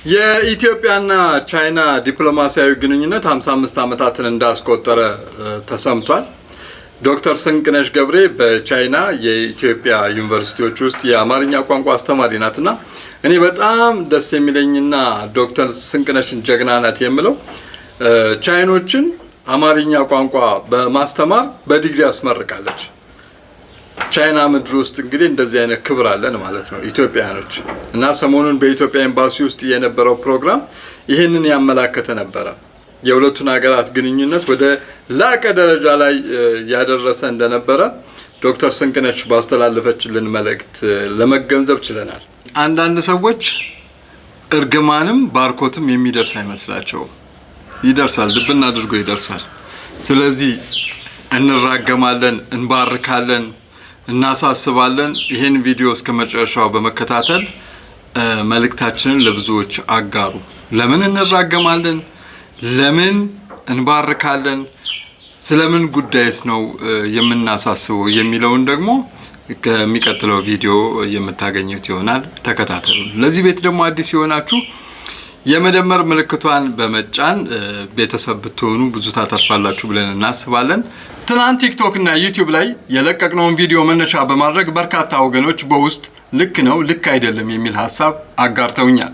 የኢትዮጵያና ቻይና ዲፕሎማሲያዊ ግንኙነት 55 ዓመታትን እንዳስቆጠረ ተሰምቷል። ዶክተር ስንቅነሽ ገብሬ በቻይና የኢትዮጵያ ዩኒቨርሲቲዎች ውስጥ የአማርኛ ቋንቋ አስተማሪ ናትና እኔ በጣም ደስ የሚለኝና ዶክተር ስንቅነሽን ጀግና ናት የምለው ቻይኖችን አማርኛ ቋንቋ በማስተማር በዲግሪ አስመርቃለች። ቻይና ምድር ውስጥ እንግዲህ እንደዚህ አይነት ክብር አለን ማለት ነው ኢትዮጵያኖች። እና ሰሞኑን በኢትዮጵያ ኤምባሲ ውስጥ የነበረው ፕሮግራም ይህንን ያመላከተ ነበረ። የሁለቱን ሀገራት ግንኙነት ወደ ላቀ ደረጃ ላይ ያደረሰ እንደነበረ ዶክተር ስንቅነሽ ባስተላለፈችልን መልእክት ለመገንዘብ ችለናል። አንዳንድ ሰዎች እርግማንም ባርኮትም የሚደርስ አይመስላቸውም። ይደርሳል፣ ልብና አድርጎ ይደርሳል። ስለዚህ እንራገማለን፣ እንባርካለን፣ እናሳስባለን። ይሄን ቪዲዮ እስከ መጨረሻው በመከታተል መልእክታችንን ለብዙዎች አጋሩ። ለምን እንራገማለን? ለምን እንባርካለን? ስለምን ጉዳይስ ነው የምናሳስበው የሚለውን ደግሞ ከሚቀጥለው ቪዲዮ የምታገኙት ይሆናል። ተከታተሉ። ለዚህ ቤት ደግሞ አዲስ የሆናችሁ የመደመር ምልክቷን በመጫን ቤተሰብ ብትሆኑ ብዙ ታተርፋላችሁ ብለን እናስባለን። ትናንት ቲክቶክ እና ዩቲዩብ ላይ የለቀቅነውን ቪዲዮ መነሻ በማድረግ በርካታ ወገኖች በውስጥ ልክ ነው ልክ አይደለም የሚል ሐሳብ አጋርተውኛል።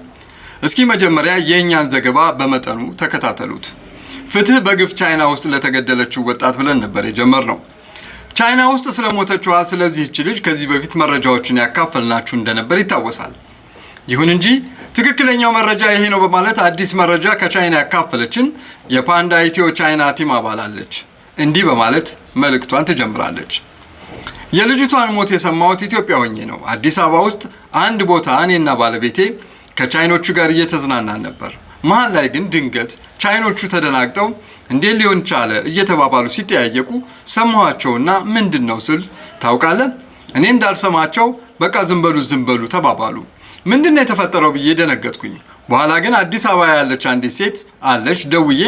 እስኪ መጀመሪያ የኛን ዘገባ በመጠኑ ተከታተሉት። ፍትህ በግፍ ቻይና ውስጥ ለተገደለችው ወጣት ብለን ነበር የጀመርነው። ቻይና ውስጥ ስለሞተችዋ ስለዚህች ልጅ ከዚህ በፊት መረጃዎችን ያካፈልናችሁ እንደነበር ይታወሳል። ይሁን እንጂ ትክክለኛው መረጃ ይሄ ነው በማለት አዲስ መረጃ ከቻይና ያካፈለችን የፓንዳ ኢትዮ ቻይና ቲም አባላለች። እንዲህ በማለት መልእክቷን ትጀምራለች። የልጅቷን ሞት የሰማሁት ኢትዮጵያ ሆኜ ነው። አዲስ አበባ ውስጥ አንድ ቦታ እኔና ባለቤቴ ከቻይኖቹ ጋር እየተዝናናን ነበር። መሀል ላይ ግን ድንገት ቻይኖቹ ተደናግጠው እንዴት ሊሆን ቻለ እየተባባሉ ሲጠያየቁ ሰማኋቸውና ምንድን ነው ስል ታውቃለህ፣ እኔ እንዳልሰማቸው በቃ ዝም በሉ ተባባሉ። ምንድነው የተፈጠረው ብዬ ደነገጥኩኝ። በኋላ ግን አዲስ አበባ ያለች አንዲት ሴት አለች። ደውዬ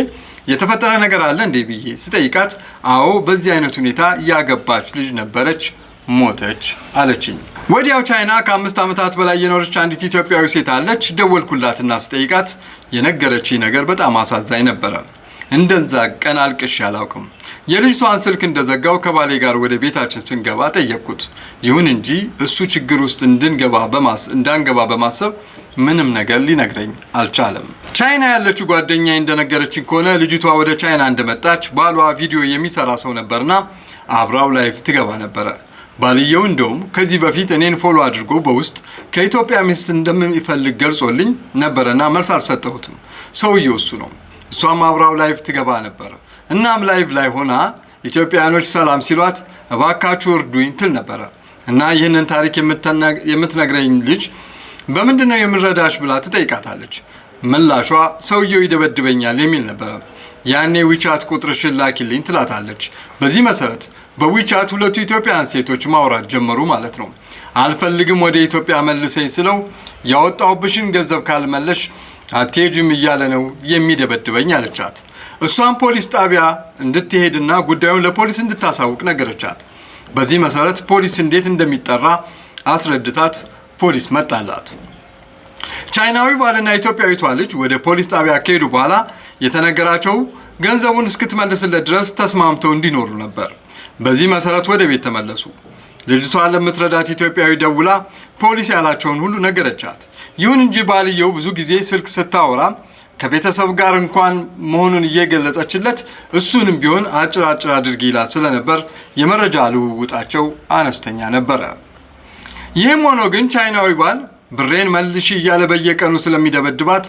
የተፈጠረ ነገር አለ እንዴ ብዬ ስጠይቃት አዎ በዚህ አይነት ሁኔታ ያገባች ልጅ ነበረች፣ ሞተች አለችኝ። ወዲያው ቻይና ከ5 ዓመታት በላይ የኖረች አንዲት ኢትዮጵያዊ ሴት አለች። ደወልኩላትና ስጠይቃት የነገረችኝ ነገር በጣም አሳዛኝ ነበረ። እንደዛ ቀን አልቅሼ አላውቅም። የልጅቷን ስልክ እንደዘጋው ከባሌ ጋር ወደ ቤታችን ስንገባ ጠየቅኩት። ይሁን እንጂ እሱ ችግር ውስጥ እንዳንገባ በማሰብ ምንም ነገር ሊነግረኝ አልቻለም። ቻይና ያለችው ጓደኛዬ እንደነገረችን ከሆነ ልጅቷ ወደ ቻይና እንደመጣች ባሏ ቪዲዮ የሚሰራ ሰው ነበርና አብራው ላይፍ ትገባ ነበረ። ባልየው እንደውም ከዚህ በፊት እኔን ፎሎ አድርጎ በውስጥ ከኢትዮጵያ ሚስት እንደሚፈልግ ገልጾልኝ ነበረና መልስ አልሰጠሁትም። ሰውየው እሱ ነው። እሷም አብራው ላይፍ ትገባ ነበር። እናም ላይቭ ላይ ሆና ኢትዮጵያኖች ሰላም ሲሏት እባካችሁ እርዱኝ ትል ነበረ። እና ይህንን ታሪክ የምትነግረኝ ልጅ በምንድነው የምረዳሽ ብላ ትጠይቃታለች። ምላሿ ሰውየው ይደበድበኛል የሚል ነበረ። ያኔ ዊቻት ቁጥርሽን ላኪልኝ ትላታለች። በዚህ መሰረት በዊቻት ሁለቱ ኢትዮጵያውያን ሴቶች ማውራት ጀመሩ ማለት ነው። አልፈልግም ወደ ኢትዮጵያ መልሰኝ ስለው ያወጣሁብሽን ገንዘብ ካልመለሽ አትሄጂም እያለ ነው የሚደበድበኝ አለቻት። እሷም ፖሊስ ጣቢያ እንድትሄድና ጉዳዩን ለፖሊስ እንድታሳውቅ ነገረቻት። በዚህ መሰረት ፖሊስ እንዴት እንደሚጠራ አስረድታት ፖሊስ መጣላት። ቻይናዊ ባልና ኢትዮጵያዊቷ ልጅ ወደ ፖሊስ ጣቢያ ከሄዱ በኋላ የተነገራቸው ገንዘቡን እስክትመልስለት ድረስ ተስማምተው እንዲኖሩ ነበር። በዚህ መሰረት ወደ ቤት ተመለሱ። ልጅቷ ለምትረዳት ኢትዮጵያዊ ደውላ ፖሊስ ያላቸውን ሁሉ ነገረቻት። ይሁን እንጂ ባልየው ብዙ ጊዜ ስልክ ስታወራ ከቤተሰብ ጋር እንኳን መሆኑን እየገለጸችለት እሱንም ቢሆን አጭር አድርጊ ይላት ስለነበር የመረጃ ልውውጣቸው አነስተኛ ነበረ። ይህም ሆኖ ግን ቻይናዊ ባል ብሬን መልሺ እያለ በየቀኑ ስለሚደበድባት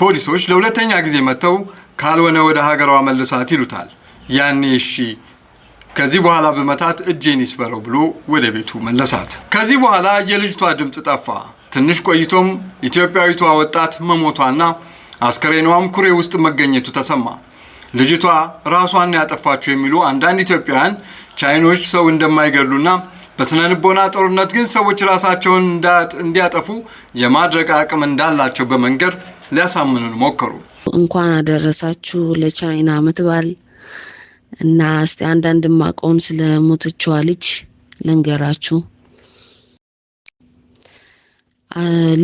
ፖሊሶች ለሁለተኛ ጊዜ መጥተው ካልሆነ ወደ ሀገሯ መልሳት ይሉታል። ያኔ እሺ ከዚህ በኋላ በመታት እጄን ይስበረው ብሎ ወደ ቤቱ መለሳት። ከዚህ በኋላ የልጅቷ ድምጽ ጠፋ። ትንሽ ቆይቶም ኢትዮጵያዊቷ ወጣት መሞቷና አስከሬኗም ኩሬ ውስጥ መገኘቱ ተሰማ። ልጅቷ ራሷን ያጠፋቸው የሚሉ አንዳንድ ኢትዮጵያውያን ቻይኖች ሰው እንደማይገሉና በስነ ልቦና ጦርነት ግን ሰዎች ራሳቸውን እንዲያጠፉ የማድረግ አቅም እንዳላቸው በመንገር ሊያሳምኑን ሞከሩ። እንኳን አደረሳችሁ ለቻይና ዓመት በዓል እና እስቲ አንዳንድ ማቆም ስለሞተችዋ ልጅ ልንገራችሁ።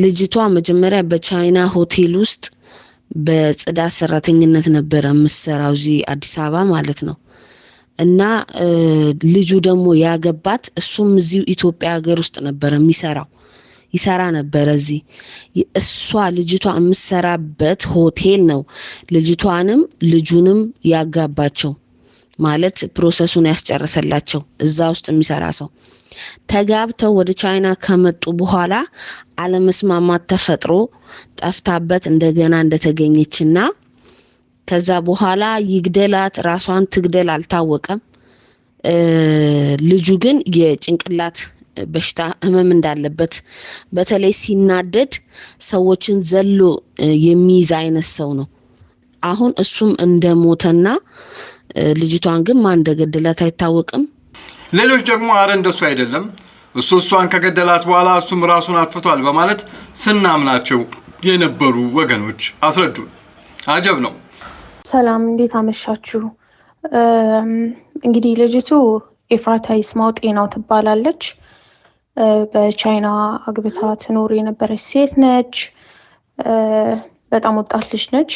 ልጅቷ መጀመሪያ በቻይና ሆቴል ውስጥ በጽዳት ሰራተኝነት ነበር የምትሰራው እዚህ አዲስ አበባ ማለት ነው። እና ልጁ ደግሞ ያገባት እሱም እዚሁ ኢትዮጵያ ሀገር ውስጥ ነበር ይሰራ ነበር እዚህ። እሷ ልጅቷ የምትሰራበት ሆቴል ነው ልጅቷንም ልጁንም ያጋባቸው ማለት ፕሮሰሱን ያስጨረሰላቸው እዛ ውስጥ የሚሰራ ሰው። ተጋብተው ወደ ቻይና ከመጡ በኋላ አለመስማማት ተፈጥሮ ጠፍታበት እንደገና እንደተገኘችና ከዛ በኋላ ይግደላት ራሷን ትግደል አልታወቀም። ልጁ ግን የጭንቅላት በሽታ ህመም እንዳለበት በተለይ ሲናደድ ሰዎችን ዘሎ የሚይዝ አይነት ሰው ነው። አሁን እሱም እንደሞተና ልጅቷን ግን ማን እንደገደላት አይታወቅም። ሌሎች ደግሞ አረ እንደሱ አይደለም እሷን ከገደላት በኋላ እሱም ራሱን አጥፍቷል በማለት ስናምናቸው የነበሩ ወገኖች አስረዱን። አጀብ ነው። ሰላም እንዴት አመሻችሁ? እንግዲህ ልጅቱ ኤፍራታ ይስማው ጤናው ትባላለች። በቻይና አግብታ ትኖር የነበረች ሴት ነች። በጣም ወጣት ልጅ ነች።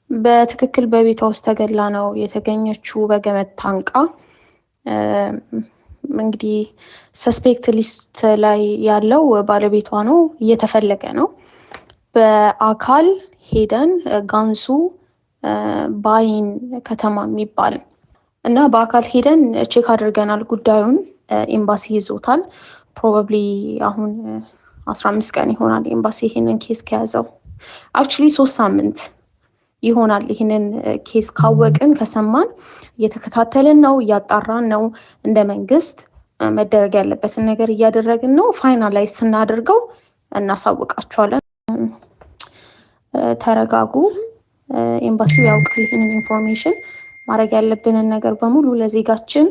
በትክክል በቤቷ ውስጥ ተገላ ነው የተገኘችው በገመድ ታንቃ። እንግዲህ ሰስፔክት ሊስት ላይ ያለው ባለቤቷ ነው፣ እየተፈለገ ነው። በአካል ሄደን ጋንሱ ባይን ከተማ የሚባል እና በአካል ሄደን ቼክ አድርገናል ጉዳዩን። ኤምባሲ ይዞታል። ፕሮባብሊ አሁን 15 ቀን ይሆናል ኤምባሲ ይሄንን ኬስ ከያዘው። አክቹሊ 3 ሳምንት ይሆናል ይሄንን ኬስ ካወቅን ከሰማን። እየተከታተልን ነው፣ እያጣራን ነው። እንደ መንግስት መደረግ ያለበትን ነገር እያደረግን ነው። ፋይናላይዝ ስናደርገው እናሳውቃቸዋለን። ተረጋጉ። ኤምባሲው ያውቃል ይሄንን ኢንፎርሜሽን። ማድረግ ያለብንን ነገር በሙሉ ለዜጋችን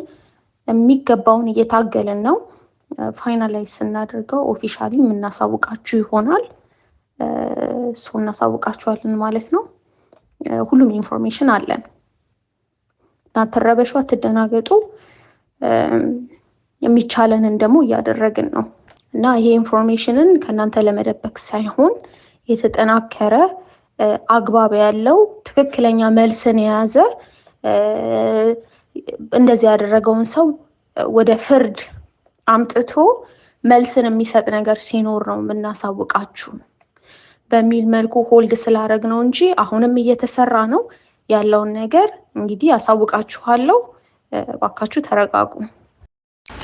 የሚገባውን እየታገልን ነው። ፋይናላይዝ ስናደርገው ኦፊሻሊ የምናሳውቃችሁ ይሆናል። እናሳውቃችኋለን ማለት ነው። ሁሉም ኢንፎርሜሽን አለን። አትረበሹ፣ አትደናገጡ። የሚቻለንን ደግሞ እያደረግን ነው እና ይሄ ኢንፎርሜሽንን ከእናንተ ለመደበቅ ሳይሆን የተጠናከረ አግባብ ያለው ትክክለኛ መልስን የያዘ እንደዚህ ያደረገውን ሰው ወደ ፍርድ አምጥቶ መልስን የሚሰጥ ነገር ሲኖር ነው የምናሳውቃችሁ በሚል መልኩ ሆልድ ስላደረግ ነው እንጂ አሁንም እየተሰራ ነው ያለውን ነገር እንግዲህ አሳውቃችኋለሁ። እባካችሁ ተረጋጉ።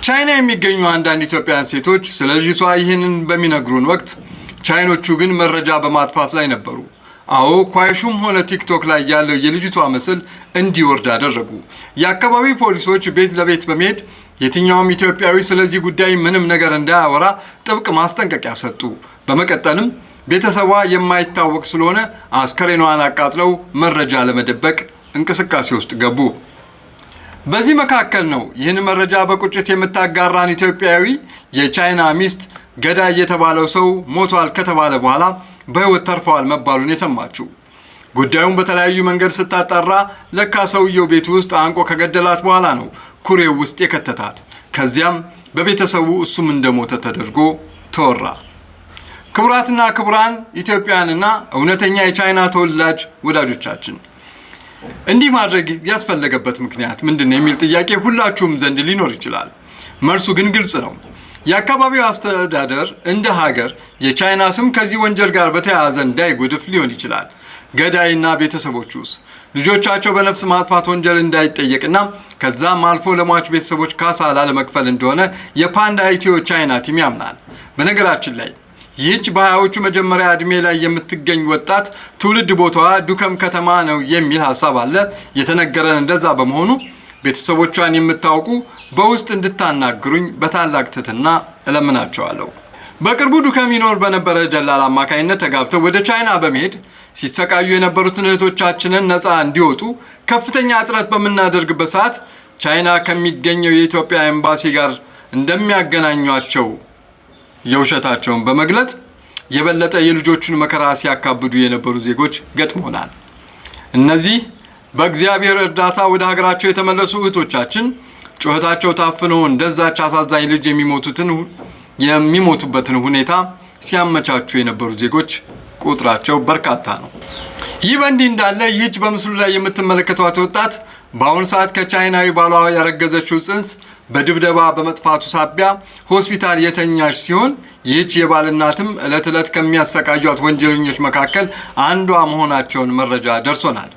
ቻይና የሚገኙ አንዳንድ ኢትዮጵያውያን ሴቶች ስለ ልጅቷ ይህንን በሚነግሩን ወቅት ቻይኖቹ ግን መረጃ በማጥፋት ላይ ነበሩ። አዎ ኳይሹም ሆነ ቲክቶክ ላይ ያለው የልጅቷ ምስል እንዲወርድ አደረጉ። የአካባቢ ፖሊሶች ቤት ለቤት በመሄድ የትኛውም ኢትዮጵያዊ ስለዚህ ጉዳይ ምንም ነገር እንዳያወራ ጥብቅ ማስጠንቀቂያ ሰጡ። በመቀጠልም ቤተሰቧ የማይታወቅ ስለሆነ አስከሬኗን አቃጥለው መረጃ ለመደበቅ እንቅስቃሴ ውስጥ ገቡ። በዚህ መካከል ነው ይህን መረጃ በቁጭት የምታጋራን ኢትዮጵያዊ የቻይና ሚስት ገዳይ የተባለው ሰው ሞቷል ከተባለ በኋላ በህይወት ተርፈዋል መባሉን የሰማችው። ጉዳዩን በተለያዩ መንገድ ስታጣራ ለካ ሰውየው ቤት ውስጥ አንቆ ከገደላት በኋላ ነው ኩሬው ውስጥ የከተታት። ከዚያም በቤተሰቡ እሱም እንደሞተ ተደርጎ ተወራ። ክቡራትና ክቡራን ኢትዮጵያውያንና እውነተኛ የቻይና ተወላጅ ወዳጆቻችን እንዲህ ማድረግ ያስፈለገበት ምክንያት ምንድነው የሚል ጥያቄ ሁላችሁም ዘንድ ሊኖር ይችላል። መልሱ ግን ግልጽ ነው። የአካባቢው አስተዳደር እንደ ሀገር የቻይና ስም ከዚህ ወንጀል ጋር በተያያዘ እንዳይጎድፍ ሊሆን ይችላል። ገዳይና ቤተሰቦቹስ ልጆቻቸው በነፍስ ማጥፋት ወንጀል እንዳይጠየቅና ከዛም አልፎ ለሟች ቤተሰቦች ካሳ ላለመክፈል እንደሆነ የፓንዳ ኢትዮ ቻይና ቲም ያምናል። በነገራችን ላይ ይህች በሀያዎቹ መጀመሪያ እድሜ ላይ የምትገኝ ወጣት ትውልድ ቦታዋ ዱከም ከተማ ነው የሚል ሀሳብ አለ። የተነገረን እንደዛ በመሆኑ ቤተሰቦቿን የምታውቁ በውስጥ እንድታናግሩኝ በታላቅ ትህትና እለምናቸዋለሁ። በቅርቡ ዱከም ይኖር በነበረ ደላላ አማካይነት ተጋብተው ወደ ቻይና በመሄድ ሲሰቃዩ የነበሩትን እህቶቻችንን ነፃ እንዲወጡ ከፍተኛ ጥረት በምናደርግበት ሰዓት ቻይና ከሚገኘው የኢትዮጵያ ኤምባሲ ጋር እንደሚያገናኟቸው የውሸታቸውን በመግለጽ የበለጠ የልጆቹን መከራ ሲያካብዱ የነበሩ ዜጎች ገጥሞናል። እነዚህ በእግዚአብሔር እርዳታ ወደ ሀገራቸው የተመለሱ እህቶቻችን ጩኸታቸው ታፍኖ እንደዛች አሳዛኝ ልጅ የሚሞቱትን የሚሞቱበትን ሁኔታ ሲያመቻቹ የነበሩ ዜጎች ቁጥራቸው በርካታ ነው። ይህ በእንዲህ እንዳለ ይህች በምስሉ ላይ የምትመለከቷት ወጣት በአሁኑ ሰዓት ከቻይናዊ ባሏ ያረገዘችው ጽንስ በድብደባ በመጥፋቱ ሳቢያ ሆስፒታል የተኛች ሲሆን ይህች የባል እናትም ዕለት ዕለት ከሚያሰቃዩት ወንጀለኞች መካከል አንዷ መሆናቸውን መረጃ ደርሶናል።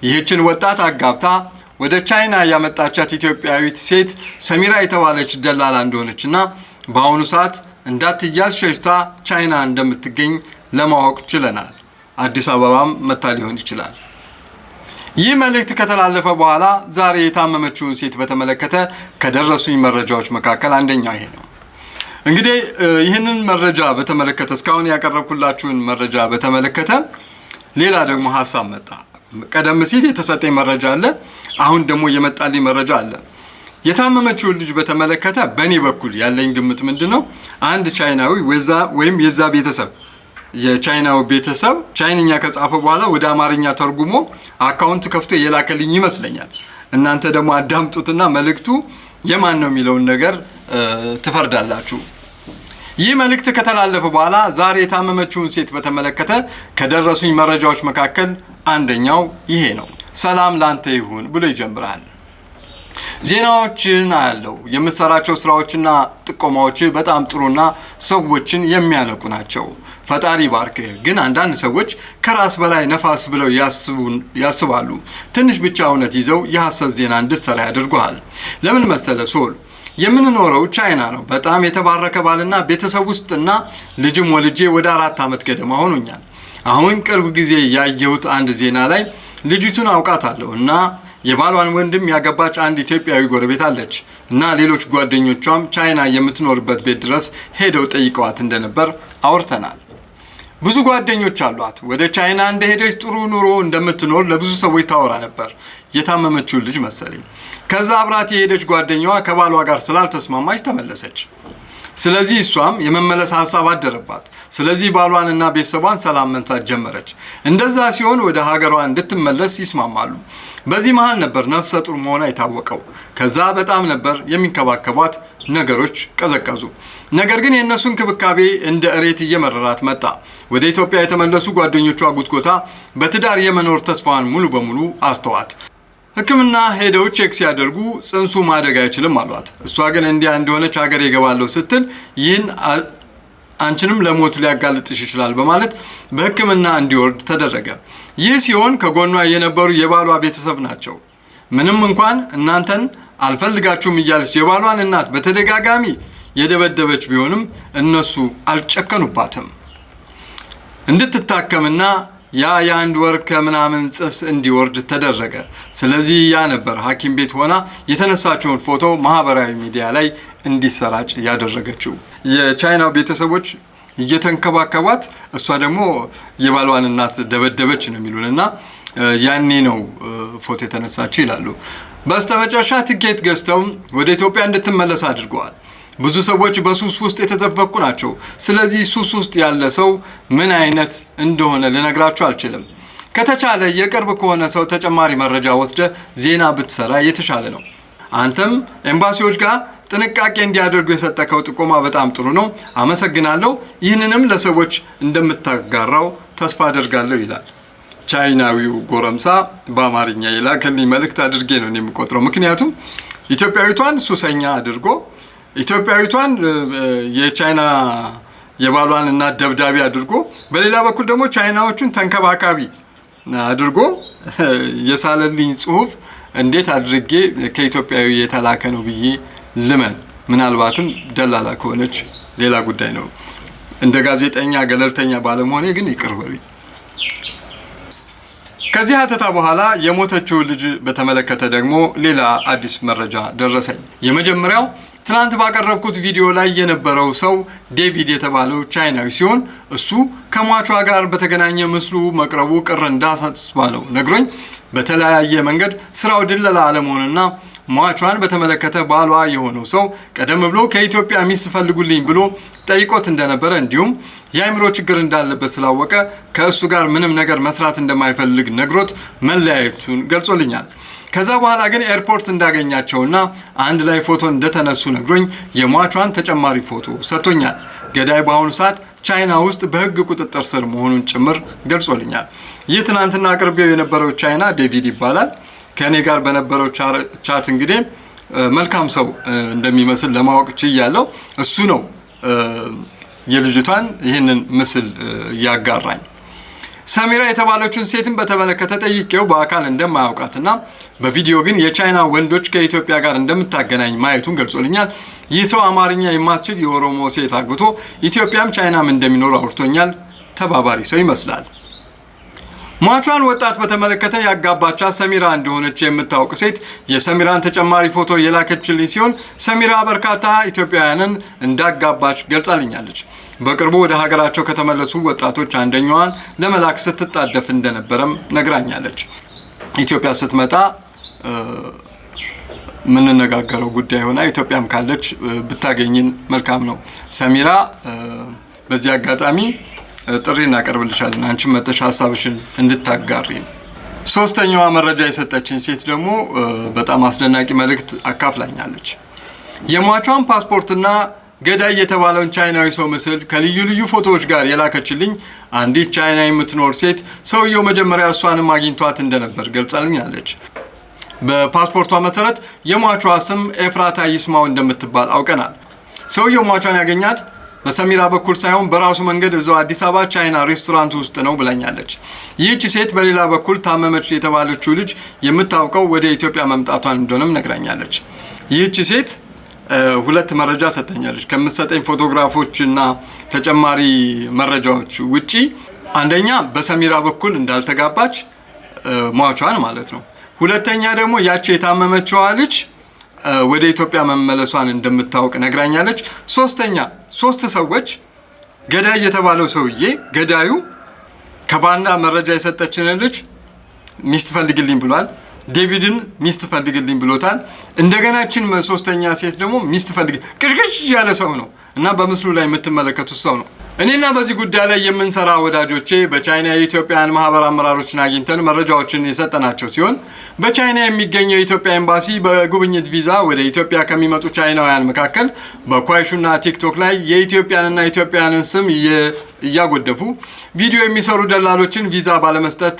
ይህችን ወጣት አጋብታ ወደ ቻይና ያመጣቻት ኢትዮጵያዊት ሴት ሰሚራ የተባለች ደላላ እንደሆነችና በአሁኑ ሰዓት እንዳትያዝ ሸሽታ ቻይና እንደምትገኝ ለማወቅ ችለናል። አዲስ አበባም መታ ሊሆን ይችላል። ይህ መልእክት ከተላለፈ በኋላ ዛሬ የታመመችውን ሴት በተመለከተ ከደረሱኝ መረጃዎች መካከል አንደኛው ይሄ ነው። እንግዲህ ይህንን መረጃ በተመለከተ እስካሁን ያቀረብኩላችሁን መረጃ በተመለከተ ሌላ ደግሞ ሀሳብ መጣ። ቀደም ሲል የተሰጠኝ መረጃ አለ፣ አሁን ደግሞ የመጣልኝ መረጃ አለ። የታመመችውን ልጅ በተመለከተ በእኔ በኩል ያለኝ ግምት ምንድነው? አንድ ቻይናዊ ወይም የዛ ቤተሰብ የቻይናው ቤተሰብ ቻይንኛ ከጻፈ በኋላ ወደ አማርኛ ተርጉሞ አካውንት ከፍቶ የላከልኝ ይመስለኛል። እናንተ ደግሞ አዳምጡትና መልእክቱ የማን ነው የሚለውን ነገር ትፈርዳላችሁ። ይህ መልእክት ከተላለፈ በኋላ ዛሬ የታመመችውን ሴት በተመለከተ ከደረሱኝ መረጃዎች መካከል አንደኛው ይሄ ነው። ሰላም ላንተ ይሁን ብሎ ይጀምራል። ዜናዎችን አያለው። የምትሰራቸው ስራዎችና ጥቆማዎች በጣም ጥሩና ሰዎችን የሚያነቁ ናቸው። ፈጣሪ ባርክህ። ግን አንዳንድ ሰዎች ከራስ በላይ ነፋስ ብለው ያስባሉ። ትንሽ ብቻ እውነት ይዘው የሐሰት ዜና እንድትሰራ ያደርጉሃል። ለምን መሰለ ሶል የምንኖረው ቻይና ነው። በጣም የተባረከ ባልና ቤተሰብ ውስጥና ልጅም ወልጄ ወደ 4 ዓመት ገደማ ሆኖኛል። አሁን ቅርብ ጊዜ ያየሁት አንድ ዜና ላይ ልጅቱን አውቃታለሁ እና የባሏን ወንድም ያገባች አንድ ኢትዮጵያዊ ጎረቤት አለች እና ሌሎች ጓደኞቿም ቻይና የምትኖርበት ቤት ድረስ ሄደው ጠይቀዋት እንደነበር አውርተናል። ብዙ ጓደኞች አሏት። ወደ ቻይና እንደሄደች ጥሩ ኑሮ እንደምትኖር ለብዙ ሰዎች ታወራ ነበር። የታመመችው ልጅ መሰለኝ። ከዛ አብራት የሄደች ጓደኛዋ ከባሏ ጋር ስላልተስማማች ተመለሰች። ስለዚህ እሷም የመመለስ ሐሳብ አደረባት። ስለዚህ ባሏንና ቤተሰቧን ሰላም መንሳት ጀመረች። እንደዛ ሲሆን ወደ ሀገሯ እንድትመለስ ይስማማሉ። በዚህ መሃል ነበር ነፍሰ ጡር መሆኗ የታወቀው። ከዛ በጣም ነበር የሚንከባከቧት። ነገሮች ቀዘቀዙ። ነገር ግን የእነሱ እንክብካቤ እንደ እሬት እየመረራት መጣ። ወደ ኢትዮጵያ የተመለሱ ጓደኞቿ ጉትጎታ በትዳር የመኖር ተስፋዋን ሙሉ በሙሉ አስተዋት። ሕክምና ሄደው ቼክ ሲያደርጉ ጽንሱ ማደግ አይችልም አሏት። እሷ ግን እንዲያ እንደሆነች ሀገር ይገባለሁ ስትል ይህን አንቺንም ለሞት ሊያጋልጥሽ ይችላል በማለት በሕክምና እንዲወርድ ተደረገ። ይህ ሲሆን ከጎኗ የነበሩ የባሏ ቤተሰብ ናቸው። ምንም እንኳን እናንተን አልፈልጋችሁም እያለች የባሏን እናት በተደጋጋሚ የደበደበች ቢሆንም እነሱ አልጨከኑባትም። እንድትታከምና የአንድ ወር ከምናምን ጽንስ እንዲወርድ ተደረገ። ስለዚህ ያ ነበር ሐኪም ቤት ሆና የተነሳችውን ፎቶ ማህበራዊ ሚዲያ ላይ እንዲሰራጭ ያደረገችው። የቻይናው ቤተሰቦች እየተንከባከቧት፣ እሷ ደግሞ የባሏን እናት ደበደበች ነው የሚሉንና ያኔ ነው ፎቶ የተነሳችው ይላሉ። በስተመጨረሻ ትኬት ገዝተው ወደ ኢትዮጵያ እንድትመለስ አድርገዋል። ብዙ ሰዎች በሱስ ውስጥ የተዘፈቁ ናቸው። ስለዚህ ሱስ ውስጥ ያለ ሰው ምን አይነት እንደሆነ ልነግራችሁ አልችልም። ከተቻለ የቅርብ ከሆነ ሰው ተጨማሪ መረጃ ወስደ ዜና ብትሰራ የተሻለ ነው። አንተም ኤምባሲዎች ጋር ጥንቃቄ እንዲያደርጉ የሰጠከው ጥቆማ በጣም ጥሩ ነው። አመሰግናለሁ። ይህንንም ለሰዎች እንደምታጋራው ተስፋ አደርጋለሁ ይላል ቻይናዊው ጎረምሳ በአማርኛ የላከልኝ መልእክት አድርጌ ነው የምቆጥረው። ምክንያቱም ኢትዮጵያዊቷን ሱሰኛ አድርጎ ኢትዮጵያዊቷን የቻይና የባሏን እና ደብዳቤ አድርጎ በሌላ በኩል ደግሞ ቻይናዎቹን ተንከባካቢ አድርጎ የሳለልኝ ጽሁፍ እንዴት አድርጌ ከኢትዮጵያዊ የተላከ ነው ብዬ ልመን? ምናልባትም ደላላ ከሆነች ሌላ ጉዳይ ነው። እንደ ጋዜጠኛ ገለልተኛ ባለመሆኔ ግን ይቅር በሉኝ። ከዚህ ሀተታ በኋላ የሞተችው ልጅ በተመለከተ ደግሞ ሌላ አዲስ መረጃ ደረሰኝ። የመጀመሪያው ትናንት ባቀረብኩት ቪዲዮ ላይ የነበረው ሰው ዴቪድ የተባለው ቻይናዊ ሲሆን እሱ ከሟቿ ጋር በተገናኘ ምስሉ መቅረቡ ቅር እንዳሳስባለው ነግሮኝ በተለያየ መንገድ ስራው ድለላ አለመሆንና ሟቿን በተመለከተ ባሏ የሆነው ሰው ቀደም ብሎ ከኢትዮጵያ ሚስት ፈልጉልኝ ብሎ ጠይቆት እንደነበረ እንዲሁም የአእምሮ ችግር እንዳለበት ስላወቀ ከእሱ ጋር ምንም ነገር መስራት እንደማይፈልግ ነግሮት መለያየቱን ገልጾልኛል። ከዛ በኋላ ግን ኤርፖርት እንዳገኛቸውና አንድ ላይ ፎቶ እንደተነሱ ነግሮኝ የሟቿን ተጨማሪ ፎቶ ሰጥቶኛል። ገዳይ በአሁኑ ሰዓት ቻይና ውስጥ በህግ ቁጥጥር ስር መሆኑን ጭምር ገልጾልኛል። ይህ ትናንትና አቅርቤው የነበረው ቻይና ዴቪድ ይባላል። ከኔ ጋር በነበረው ቻት እንግዲህ መልካም ሰው እንደሚመስል ለማወቅ ችያለሁ። እሱ ነው የልጅቷን ይህንን ምስል ያጋራኝ። ሰሚራ የተባለችውን ሴትን በተመለከተ ጠይቄው በአካል እንደማያውቃትና በቪዲዮ ግን የቻይና ወንዶች ከኢትዮጵያ ጋር እንደምታገናኝ ማየቱን ገልጾልኛል። ይህ ሰው አማርኛ የማትችል የኦሮሞ ሴት አግብቶ ኢትዮጵያም ቻይናም እንደሚኖር አውርቶኛል። ተባባሪ ሰው ይመስላል። ሟቿን ወጣት በተመለከተ ያጋባቻት ሰሚራ እንደሆነች የምታውቅ ሴት የሰሚራን ተጨማሪ ፎቶ የላከችልኝ ሲሆን ሰሚራ በርካታ ኢትዮጵያውያንን እንዳጋባች ገልጻልኛለች። በቅርቡ ወደ ሀገራቸው ከተመለሱ ወጣቶች አንደኛዋን ለመላክ ስትጣደፍ እንደነበረም ነግራኛለች። ኢትዮጵያ ስትመጣ ምንነጋገረው ጉዳይ ሆና ኢትዮጵያም ካለች ብታገኝን መልካም ነው። ሰሚራ በዚህ አጋጣሚ ጥሪ እናቀርብልሻለን። አንቺም መጥተሽ ሀሳብሽን እንድታጋሪን። ሶስተኛዋ መረጃ የሰጠችን ሴት ደግሞ በጣም አስደናቂ መልእክት አካፍላኛለች። የሟቿን ፓስፖርትና ገዳይ የተባለውን ቻይናዊ ሰው ምስል ከልዩ ልዩ ፎቶዎች ጋር የላከችልኝ አንዲት ቻይና የምትኖር ሴት ሰውየው መጀመሪያ እሷንም አግኝቷት እንደነበር ገልጻልኛለች። በፓስፖርቷ መሰረት የሟቿ ስም ኤፍራታ ይስማው እንደምትባል አውቀናል። ሰውየው ሟቿን ያገኛት በሰሚራ በኩል ሳይሆን በራሱ መንገድ እዛው አዲስ አበባ ቻይና ሬስቶራንት ውስጥ ነው ብላኛለች። ይህች ሴት በሌላ በኩል ታመመች የተባለችው ልጅ የምታውቀው ወደ ኢትዮጵያ መምጣቷን እንደሆነም ነግራኛለች። ይህች ሴት ሁለት መረጃ ሰጠኛለች። ከምትሰጠኝ ፎቶግራፎች እና ተጨማሪ መረጃዎች ውጪ አንደኛ በሰሚራ በኩል እንዳልተጋባች ሟቿን ማለት ነው። ሁለተኛ ደግሞ ያቺ የታመመችዋ ልጅ ወደ ኢትዮጵያ መመለሷን እንደምታውቅ ነግራኛለች። ሶስተኛ ሶስት ሰዎች ገዳይ የተባለው ሰውዬ ገዳዩ ከባንዳ መረጃ የሰጠችን ልጅ ሚስት ፈልግልኝ ብሏል። ዴቪድን ሚስት ፈልግልኝ ብሎታል። እንደገናችን ሶስተኛ ሴት ደግሞ ሚስት ፈልግ ቅሽቅሽ ያለ ሰው ነው እና በምስሉ ላይ የምትመለከቱት ሰው ነው። እኔና በዚህ ጉዳይ ላይ የምንሰራ ወዳጆቼ በቻይና የኢትዮጵያን ማህበር አመራሮችን አግኝተን መረጃዎችን የሰጠናቸው ሲሆን በቻይና የሚገኘው የኢትዮጵያ ኤምባሲ በጉብኝት ቪዛ ወደ ኢትዮጵያ ከሚመጡ ቻይናውያን መካከል በኳይሹና ቲክቶክ ላይ የኢትዮጵያንና ኢትዮጵያንን ስም እያጎደፉ ቪዲዮ የሚሰሩ ደላሎችን ቪዛ ባለመስጠት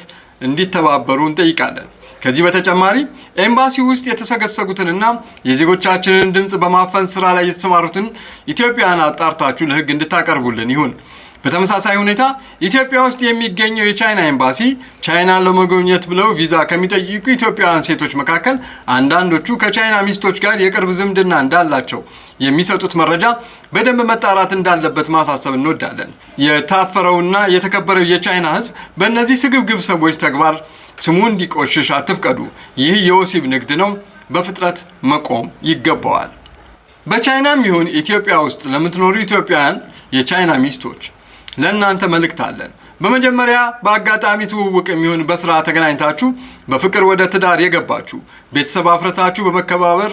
እንዲተባበሩ እንጠይቃለን። ከዚህ በተጨማሪ ኤምባሲ ውስጥ የተሰገሰጉትንና የዜጎቻችንን ድምጽ በማፈን ስራ ላይ የተሰማሩትን ኢትዮጵያን አጣርታችሁ ለህግ እንድታቀርቡልን ይሁን። በተመሳሳይ ሁኔታ ኢትዮጵያ ውስጥ የሚገኘው የቻይና ኤምባሲ ቻይናን ለመጎብኘት ብለው ቪዛ ከሚጠይቁ ኢትዮጵያውያን ሴቶች መካከል አንዳንዶቹ ከቻይና ሚስቶች ጋር የቅርብ ዝምድና እንዳላቸው የሚሰጡት መረጃ በደንብ መጣራት እንዳለበት ማሳሰብ እንወዳለን። የታፈረውና የተከበረው የቻይና ህዝብ በእነዚህ ስግብግብ ሰዎች ተግባር ስሙ እንዲቆሽሽ አትፍቀዱ። ይህ የወሲብ ንግድ ነው። በፍጥነት መቆም ይገባዋል። በቻይናም ይሁን ኢትዮጵያ ውስጥ ለምትኖሩ ኢትዮጵያውያን የቻይና ሚስቶች ለእናንተ መልእክት አለን። በመጀመሪያ በአጋጣሚ ትውውቅ የሚሆን በስራ ተገናኝታችሁ በፍቅር ወደ ትዳር የገባችሁ ቤተሰብ አፍረታችሁ በመከባበር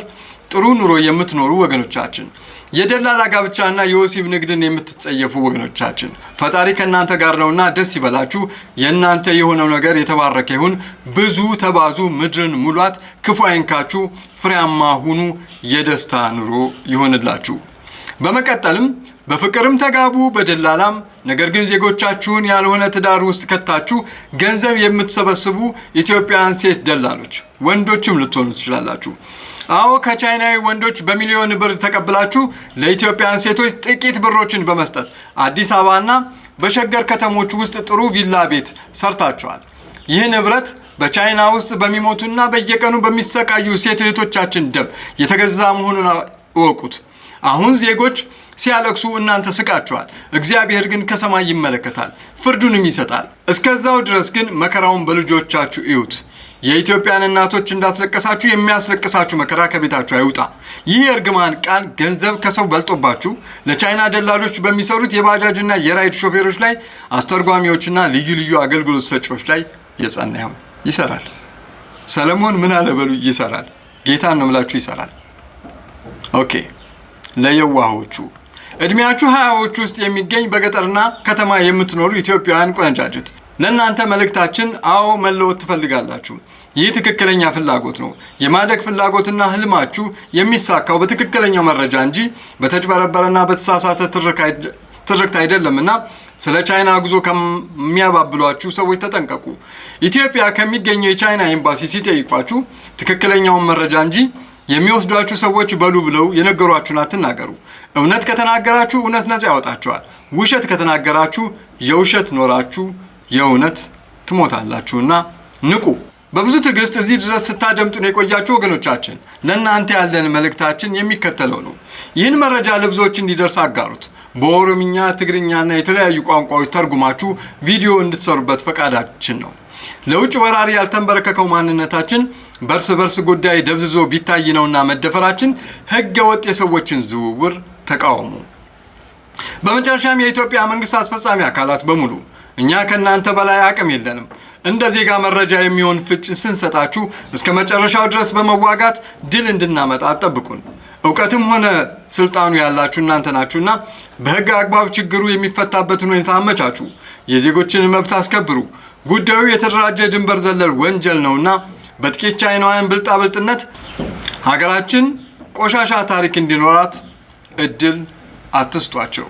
ጥሩ ኑሮ የምትኖሩ ወገኖቻችን፣ የደላላ ጋብቻና የወሲብ ንግድን የምትጸየፉ ወገኖቻችን ፈጣሪ ከእናንተ ጋር ነውና ደስ ይበላችሁ። የእናንተ የሆነው ነገር የተባረከ ይሁን። ብዙ ተባዙ፣ ምድርን ሙሏት፣ ክፉ አይንካችሁ፣ ፍሬያማ ሁኑ፣ የደስታ ኑሮ ይሆንላችሁ። በመቀጠልም በፍቅርም ተጋቡ በደላላም ነገር ግን ዜጎቻችሁን ያልሆነ ትዳር ውስጥ ከታችሁ ገንዘብ የምትሰበስቡ ኢትዮጵያውያን ሴት ደላሎች ወንዶችም ልትሆኑ ትችላላችሁ። አዎ ከቻይናዊ ወንዶች በሚሊዮን ብር ተቀብላችሁ ለኢትዮጵያውያን ሴቶች ጥቂት ብሮችን በመስጠት አዲስ አበባና በሸገር ከተሞች ውስጥ ጥሩ ቪላ ቤት ሰርታችኋል። ይህ ንብረት በቻይና ውስጥ በሚሞቱና በየቀኑ በሚሰቃዩ ሴት እህቶቻችን ደም የተገዛ መሆኑን እወቁት። አሁን ዜጎች ሲያለቅሱ እናንተ ስቃችኋል። እግዚአብሔር ግን ከሰማይ ይመለከታል፣ ፍርዱንም ይሰጣል። እስከዛው ድረስ ግን መከራውን በልጆቻችሁ እዩት። የኢትዮጵያን እናቶች እንዳስለቀሳችሁ የሚያስለቅሳችሁ መከራ ከቤታችሁ አይውጣ። ይህ እርግማን ቃል ገንዘብ ከሰው በልጦባችሁ ለቻይና ደላሎች በሚሰሩት የባጃጅና የራይድ ሾፌሮች ላይ፣ አስተርጓሚዎችና ልዩ ልዩ አገልግሎት ሰጪዎች ላይ የጸና ይሁን። ይሰራል። ሰለሞን ምን አለ በሉ? ይሰራል። ጌታን ነው የምላችሁ ይሰራል። ኦኬ ለየዋሆቹ እድሜያችሁ 20ዎች ውስጥ የሚገኝ በገጠርና ከተማ የምትኖሩ ኢትዮጵያውያን ቆንጃጅት ለእናንተ መልእክታችን አዎ መለወጥ ትፈልጋላችሁ። ይህ ትክክለኛ ፍላጎት ነው። የማደግ ፍላጎትና ህልማችሁ የሚሳካው በትክክለኛው መረጃ እንጂ በተጭበረበረና በተሳሳተ ትርክት አይደለምና ስለ ቻይና ጉዞ ከሚያባብሏችሁ ሰዎች ተጠንቀቁ። ኢትዮጵያ ከሚገኘው የቻይና ኤምባሲ ሲጠይቋችሁ ትክክለኛውን መረጃ እንጂ የሚወስዷችሁ ሰዎች በሉ ብለው የነገሯችሁን አትናገሩ። እውነት ከተናገራችሁ እውነት ነፃ ያወጣችኋል። ውሸት ከተናገራችሁ የውሸት ኖራችሁ የእውነት ትሞታላችሁና ንቁ። በብዙ ትዕግስት እዚህ ድረስ ስታደምጡን የቆያችሁ ወገኖቻችን ለእናንተ ያለን መልእክታችን የሚከተለው ነው። ይህን መረጃ ለብዙዎች እንዲደርስ አጋሩት። በኦሮምኛ፣ ትግርኛና የተለያዩ ቋንቋዎች ተርጉማችሁ ቪዲዮ እንድትሰሩበት ፈቃዳችን ነው። ለውጭ ወራሪ ያልተንበረከከው ማንነታችን በርስ በርስ ጉዳይ ደብዝዞ ቢታይ ነውና መደፈራችን ህገ ወጥ የሰዎችን ዝውውር ተቃውሙ። በመጨረሻም የኢትዮጵያ መንግስት አስፈጻሚ አካላት በሙሉ እኛ ከናንተ በላይ አቅም የለንም። እንደ ዜጋ መረጃ የሚሆን ፍጭ ስንሰጣችሁ እስከ መጨረሻው ድረስ በመዋጋት ድል እንድናመጣ አጠብቁን። እውቀትም ሆነ ስልጣኑ ያላችሁ እናንተ ናችሁና በህግ አግባብ ችግሩ የሚፈታበትን ሁኔታ አመቻቹ። የዜጎችን መብት አስከብሩ። ጉዳዩ የተደራጀ ድንበር ዘለል ወንጀል ነውና በጥቂት ቻይናውያን ብልጣብልጥነት ሀገራችን ቆሻሻ ታሪክ እንዲኖራት እድል አትስጧቸው።